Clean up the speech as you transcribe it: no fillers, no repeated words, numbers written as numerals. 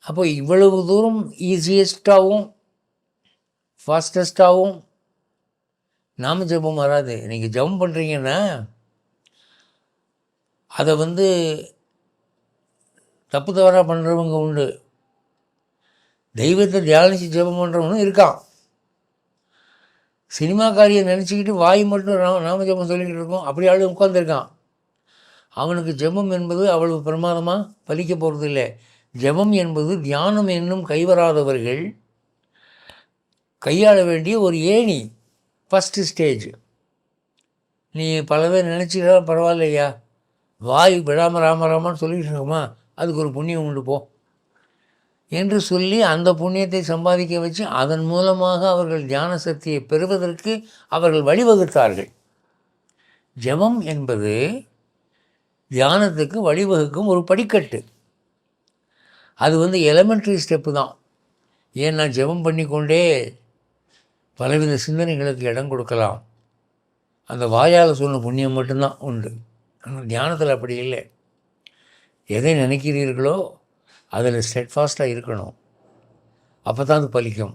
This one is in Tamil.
அப்போ இவ்வளவு தூரம் ஈஸியஸ்ட்டாகவும் ஃபாஸ்டஸ்ட்டாகவும் நாம ஜெபம் வராது. நீங்கள் ஜெபம் பண்ணுறீங்கன்னா அதை தப்பு தவறாக பண்ணுறவங்க உண்டு. தெய்வத்தை தியானித்து ஜெபம் பண்ணுறவனும் இருக்கான். சினிமாக்காரியை நினச்சிக்கிட்டு வாய் மட்டும் நாம ஜெபம் சொல்லிக்கிட்டு இருக்கோம், அப்படி ஆள் உட்காந்துருக்கான். அவனுக்கு ஜெபம் என்பது அவ்வளவு பிரமாதமாக பலிக்க போகிறது இல்லை. ஜெபம் என்பது தியானம் என்னும் கைவராதவர்கள் கையாள வேண்டிய ஒரு ஏணி, ஃபஸ்ட்டு ஸ்டேஜ். நீ பல பேர் நினச்சிக்கிறா பரவாயில்லையா, வாய் விடாமல் ராமராமான்னு சொல்லிகிட்டு இருக்கோமா, அதுக்கு ஒரு புண்ணியம் உண்டு போ என்று சொல்லி அந்த புண்ணியத்தை சம்பாதிக்க வச்சு அதன் மூலமாக அவர்கள் தியான சக்தியை பெறுவதற்கு அவர்கள் வழிவகுத்தார்கள். ஜெபம் என்பது தியானத்துக்கு வழிவகுக்கும் ஒரு படிக்கட்டு. அது எலமெண்ட்ரி ஸ்டெப்பு தான். ஏன்னா ஜெபம் பண்ணிக்கொண்டே பலவித சிந்தனைகளுக்கு இடம் கொடுக்கலாம். அந்த வாயால் சொன்ன புண்ணியம் மட்டும்தான் உண்டு. ஆனால் தியானத்தில் அப்படி இல்லை. எதை நினைக்கிறீர்களோ அதில் ஸ்டெட்ஃபாஸ்ட்டாக இருக்கணும், அப்போ தான் அது பலிக்கும்.